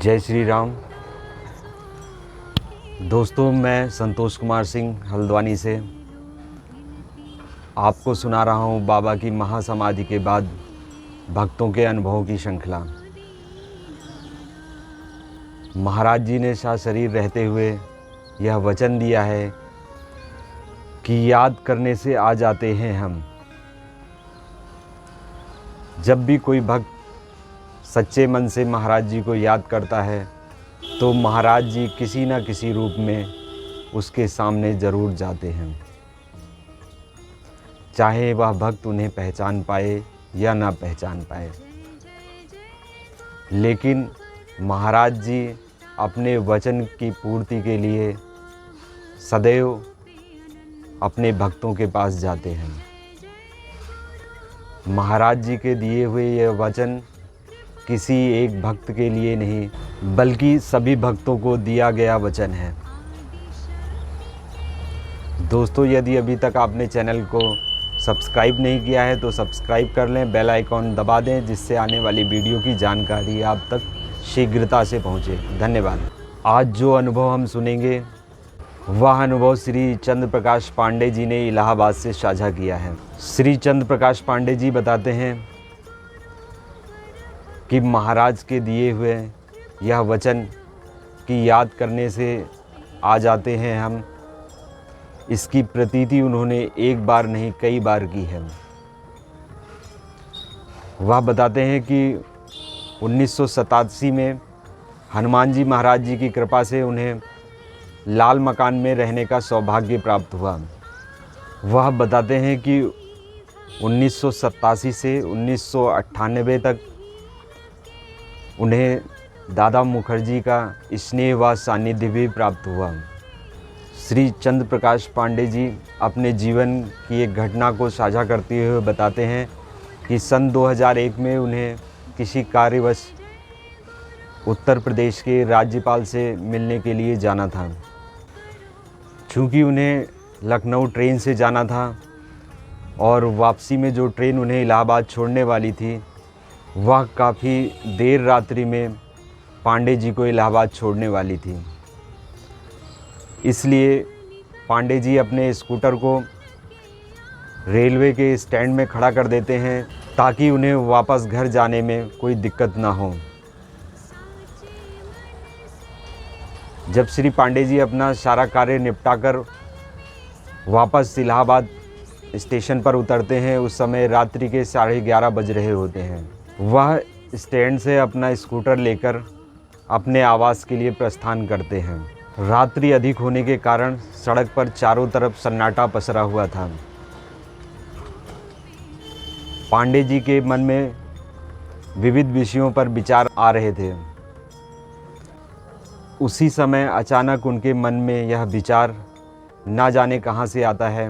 जय श्री राम। दोस्तों, मैं संतोष कुमार सिंह हल्द्वानी से आपको सुना रहा हूँ बाबा की महासमाधि के बाद भक्तों के अनुभवों की श्रृंखला। महाराज जी ने शरीर रहते हुए यह वचन दिया है कि याद करने से आ जाते हैं हम। जब भी कोई भक्त सच्चे मन से महाराज जी को याद करता है तो महाराज जी किसी न किसी रूप में उसके सामने ज़रूर जाते हैं, चाहे वह भक्त उन्हें पहचान पाए या ना पहचान पाए। लेकिन महाराज जी अपने वचन की पूर्ति के लिए सदैव अपने भक्तों के पास जाते हैं। महाराज जी के दिए हुए यह वचन किसी एक भक्त के लिए नहीं बल्कि सभी भक्तों को दिया गया वचन है। दोस्तों, यदि अभी तक आपने चैनल को सब्सक्राइब नहीं किया है तो सब्सक्राइब कर लें, बेल आइकॉन दबा दें, जिससे आने वाली वीडियो की जानकारी आप तक शीघ्रता से पहुंचे। धन्यवाद। आज जो अनुभव हम सुनेंगे वह अनुभव श्री चंद्र प्रकाश पांडे जी ने इलाहाबाद से साझा किया है। श्री चंद्र प्रकाश पांडे जी बताते हैं कि महाराज के दिए हुए यह वचन की याद करने से आ जाते हैं हम, इसकी प्रतीति उन्होंने एक बार नहीं कई बार की है। वह बताते हैं कि 1987 में हनुमान जी महाराज जी की कृपा से उन्हें लाल मकान में रहने का सौभाग्य प्राप्त हुआ। वह बताते हैं कि 1987 से 1998 तक उन्हें दादा मुखर्जी का स्नेह व सानिध्य भी प्राप्त हुआ। श्री चंद्र प्रकाश पांडे जी अपने जीवन की एक घटना को साझा करते हुए बताते हैं कि सन 2001 में उन्हें किसी कार्यवश उत्तर प्रदेश के राज्यपाल से मिलने के लिए जाना था। चूँकि उन्हें लखनऊ ट्रेन से जाना था और वापसी में जो ट्रेन उन्हें इलाहाबाद छोड़ने वाली थी वह काफ़ी देर रात्रि में पांडे जी को इलाहाबाद छोड़ने वाली थी। इसलिए पांडे जी अपने स्कूटर को रेलवे के स्टैंड में खड़ा कर देते हैं ताकि उन्हें वापस घर जाने में कोई दिक्कत ना हो। जब श्री पांडे जी अपना सारा कार्य निपटाकर वापस इलाहाबाद स्टेशन पर उतरते हैं, उस समय रात्रि के 11:30 बज रहे होते हैं। वह स्टैंड से अपना स्कूटर लेकर अपने आवास के लिए प्रस्थान करते हैं। रात्रि अधिक होने के कारण सड़क पर चारों तरफ सन्नाटा पसरा हुआ था। पांडे जी के मन में विविध विषयों पर विचार आ रहे थे। उसी समय अचानक उनके मन में यह विचार ना जाने कहाँ से आता है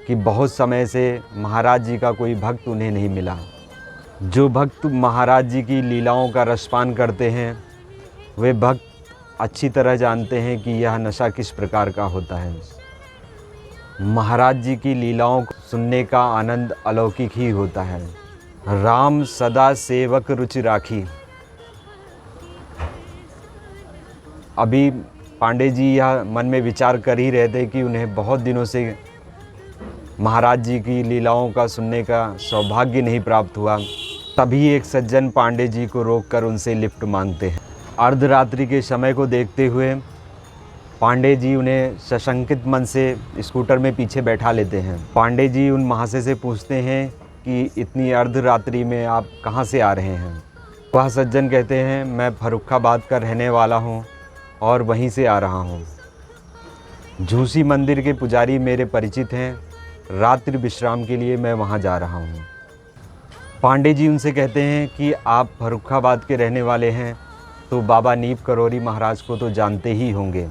कि बहुत समय से महाराज जी का कोई भक्त उन्हें नहीं मिला। जो भक्त महाराज जी की लीलाओं का रसपान करते हैं वे भक्त अच्छी तरह जानते हैं कि यह नशा किस प्रकार का होता है। महाराज जी की लीलाओं को सुनने का आनंद अलौकिक ही होता है। राम सदा सेवक रुचि राखी। अभी पांडे जी यह मन में विचार कर ही रहे थे कि उन्हें बहुत दिनों से महाराज जी की लीलाओं का सुनने का सौभाग्य नहीं प्राप्त हुआ। तभी एक सज्जन पांडे जी को रोककर उनसे लिफ्ट मांगते हैं। अर्धरात्रि के समय को देखते हुए पांडे जी उन्हें सशंकित मन से स्कूटर में पीछे बैठा लेते हैं। पांडे जी उन महाशय से पूछते हैं कि इतनी अर्धरात्रि में आप कहाँ से आ रहे हैं। वह सज्जन कहते हैं, मैं फर्रुखाबाद का रहने वाला हूँ और वहीं से आ रहा हूँ। झूसी मंदिर के पुजारी मेरे परिचित हैं, रात्रि विश्राम के लिए मैं वहाँ जा रहा हूँ। पांडे जी उनसे कहते हैं कि आप फर्रुखाबाद के रहने वाले हैं तो बाबा नीप करोरी महाराज को तो जानते ही होंगे।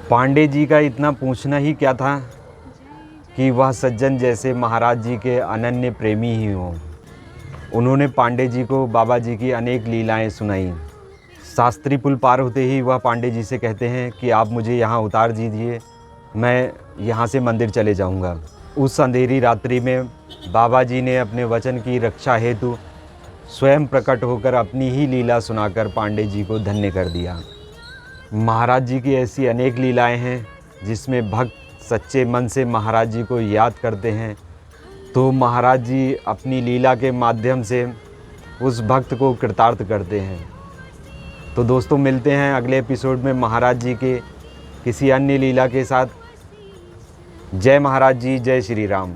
पांडे जी का इतना पूछना ही क्या था कि वह सज्जन जैसे महाराज जी के अनन्य प्रेमी ही हों। उन्होंने पांडे जी को बाबा जी की अनेक लीलाएं सुनाई। शास्त्री पुल पार होते ही वह पांडे जी से कहते हैं कि आप मुझे यहाँ उतार दीजिए, मैं यहाँ से मंदिर चले जाऊँगा। उस अंधेरी रात्रि में बाबा जी ने अपने वचन की रक्षा हेतु स्वयं प्रकट होकर अपनी ही लीला सुनाकर पांडे जी को धन्य कर दिया। महाराज जी की ऐसी अनेक लीलाएं हैं जिसमें भक्त सच्चे मन से महाराज जी को याद करते हैं तो महाराज जी अपनी लीला के माध्यम से उस भक्त को कृतार्थ करते हैं। तो दोस्तों मिलते हैं अगले एपिसोड में महाराज जी के किसी अन्य लीला के साथ। जय महाराज जी, जय श्री राम।